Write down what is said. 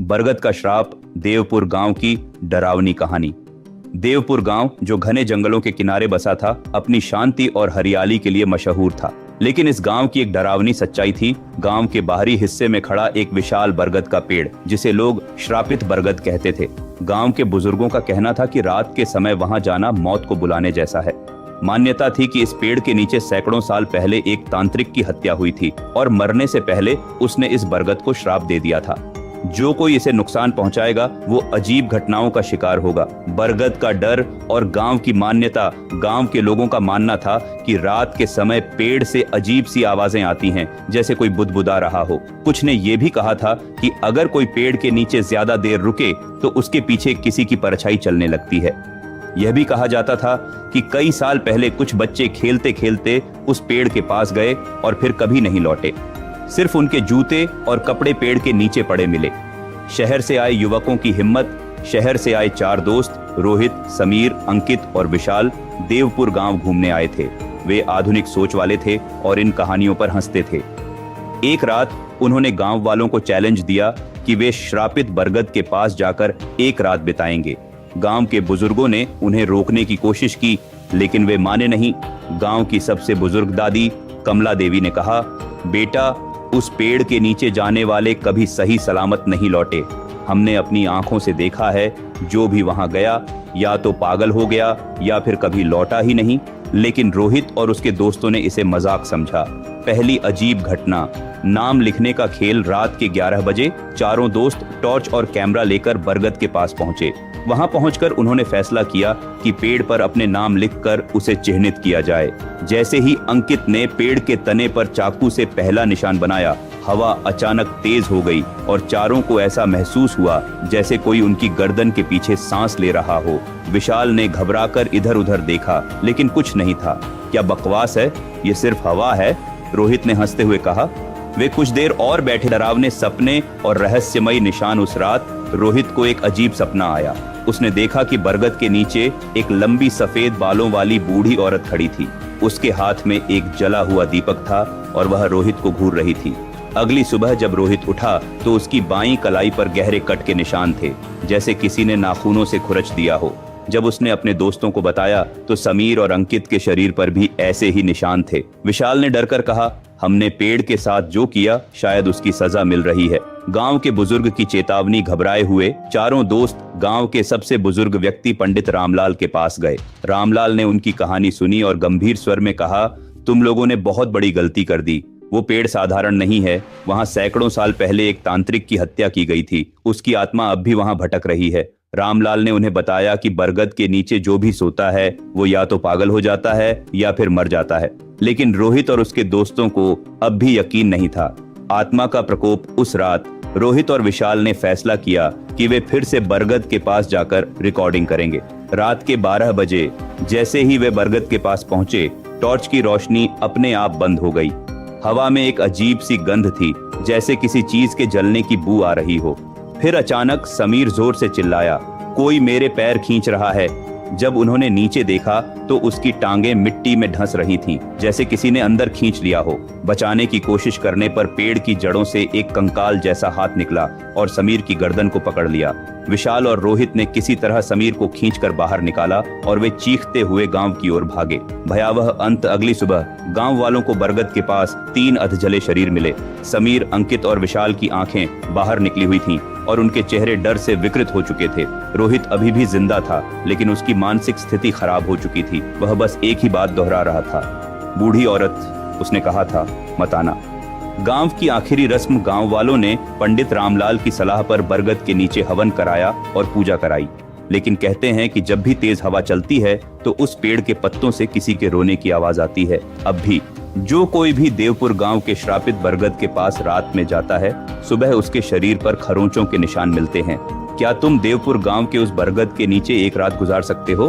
बरगद का श्राप, देवपुर गांव की डरावनी कहानी। देवपुर गांव, जो घने जंगलों के किनारे बसा था, अपनी शांति और हरियाली के लिए मशहूर था। लेकिन इस गांव की एक डरावनी सच्चाई थी। गांव के बाहरी हिस्से में खड़ा एक विशाल बरगद का पेड़, जिसे लोग श्रापित बरगद कहते थे। गांव के बुजुर्गों का कहना था कि रात के समय वहां जाना मौत को बुलाने जैसा है। मान्यता थी कि इस पेड़ के नीचे सैकड़ों साल पहले एक तांत्रिक की हत्या हुई थी और मरने से पहले उसने इस बरगद को श्राप दे दिया था। जो कोई इसे नुकसान पहुंचाएगा वो अजीब घटनाओं का शिकार होगा। बरगद का डर और गांव की मान्यता, गांव के लोगों का मानना था कि रात के समय पेड़ से अजीब सी आवाजें आती हैं, जैसे कोई बुदबुदा रहा हो। कुछ ने यह भी कहा था कि अगर कोई पेड़ के नीचे ज्यादा देर रुके तो उसके पीछे किसी की परछाई चलने लगती है। यह भी कहा जाता था कि कई साल पहले कुछ बच्चे खेलते खेलते उस पेड़ के पास गए और फिर कभी नहीं लौटे। सिर्फ उनके जूते और कपड़े पेड़ के नीचे पड़े मिले। शहर से आए युवकों की हिम्मत, शहर से आए 4 दोस्त रोहित, समीर, अंकित और विशाल देवपुर गांव घूमने आए थे। वे आधुनिक सोच वाले थे और इन कहानियों पर हंसते थे। एक रात उन्होंने गांव वालों को चैलेंज दिया कि वे श्रापित बरगद के पास जाकर एक रात बिताएंगे। गांव के बुजुर्गों ने उन्हें रोकने की कोशिश की, लेकिन वे माने नहीं। गांव की सबसे बुजुर्ग दादी कमला देवी ने कहा, बेटा, उस पेड़ के नीचे जाने वाले कभी सही सलामत नहीं लौटे। हमने अपनी आंखों से देखा है, जो भी वहां गया या तो पागल हो गया या फिर कभी लौटा ही नहीं। लेकिन रोहित और उसके दोस्तों ने इसे मजाक समझा। पहली अजीब घटना, नाम लिखने का खेल। रात के 11 बजे चारों दोस्त टॉर्च और कैमरा लेकर बरगद के पास पहुंचे। वहां पहुंचकर उन्होंने फैसला किया कि पेड़ पर अपने नाम लिखकर उसे चिन्हित किया जाए। जैसे ही अंकित ने पेड़ के तने पर चाकू से पहला निशान बनाया, हवा अचानक तेज हो गई और चारों को ऐसा महसूस हुआ जैसे कोई उनकी गर्दन के पीछे सांस ले रहा हो। विशाल ने घबराकर इधर उधर देखा, लेकिन कुछ नहीं था। क्या बकवास है, ये सिर्फ हवा है, रोहित ने हंसते हुए कहा। वे कुछ देर और बैठे। डरावने सपने और रहस्यमयी निशान। उस रात रोहित को एक अजीब सपना आया। उसने देखा कि बरगद के नीचे एक लंबी सफेद बालों वाली बूढ़ी औरत खड़ी थी। उसके हाथ में एक जला हुआ दीपक था और वह रोहित को घूर रही थी। अगली सुबह जब रोहित उठा तो उसकी बाईं कलाई पर गहरे कट के निशान थे, जैसे किसी ने नाखूनों से खुरच दिया हो। जब उसने अपने दोस्तों को बताया तो समीर और अंकित के शरीर पर भी ऐसे ही निशान थे। विशाल ने डरकर कहा, हमने पेड़ के साथ जो किया शायद उसकी सजा मिल रही है। गांव के बुजुर्ग की चेतावनी घबराए हुए चारों दोस्त गांव के सबसे बुजुर्ग व्यक्ति पंडित रामलाल के पास गए। रामलाल ने उनकी कहानी सुनी और गंभीर स्वर में कहा, तुम लोगों ने बहुत बड़ी गलती कर दी। वो पेड़ साधारण नहीं है। वहां सैकड़ों साल पहले एक तांत्रिक की हत्या की गई थी। उसकी आत्मा अब भी वहां भटक रही है। रामलाल ने उन्हें बताया कि बरगद के नीचे जो भी सोता है वो या तो पागल हो जाता है या फिर मर जाता है। लेकिन रोहित और उसके दोस्तों को अब भी यकीन नहीं था। आत्मा का प्रकोप। उस रात रोहित और विशाल ने फैसला किया कि वे फिर से बरगद के पास जाकर रिकॉर्डिंग करेंगे। रात के 12 बजे जैसे ही वे बरगद के पास पहुंचे, टॉर्च की रोशनी अपने आप बंद हो गई। हवा में एक अजीब सी गंध थी, जैसे किसी चीज के जलने की बू आ रही हो। फिर अचानक समीर जोर से चिल्लाया, कोई मेरे पैर खींच रहा है। जब उन्होंने नीचे देखा तो उसकी टांगें मिट्टी में धंस रही थीं, जैसे किसी ने अंदर खींच लिया हो। बचाने की कोशिश करने पर पेड़ की जड़ों से एक कंकाल जैसा हाथ निकला और समीर की गर्दन को पकड़ लिया। विशाल और रोहित ने किसी तरह समीर को खींचकर बाहर निकाला और वे चीखते हुए गांव की ओर भागे। भयावह अंत। अगली सुबह गांव वालों को बरगद के पास 3 अधजले शरीर मिले। समीर, अंकित और विशाल की आंखें बाहर निकली हुई थीं और उनके चेहरे डर से विकृत हो चुके थे। रोहित अभी भी जिंदा था, लेकिन उसकी मानसिक स्थिति खराब हो चुकी थी। वह बस एक ही बात दोहरा रहा था, बूढ़ी औरत, उसने कहा था, मत आना। गांव की आखिरी रस्म। गांव वालों ने पंडित रामलाल की सलाह पर बरगद के नीचे हवन कराया और पूजा कराई। लेकिन कहते हैं कि जब भी तेज हवा चलती है तो उस पेड़ के पत्तों से किसी के रोने की आवाज आती है। अब भी जो कोई भी देवपुर गांव के श्रापित बरगद के पास रात में जाता है, सुबह उसके शरीर पर खरोंचों के निशान मिलते हैं। क्या तुम देवपुर गांव के उस बरगद के नीचे एक रात गुजार सकते हो?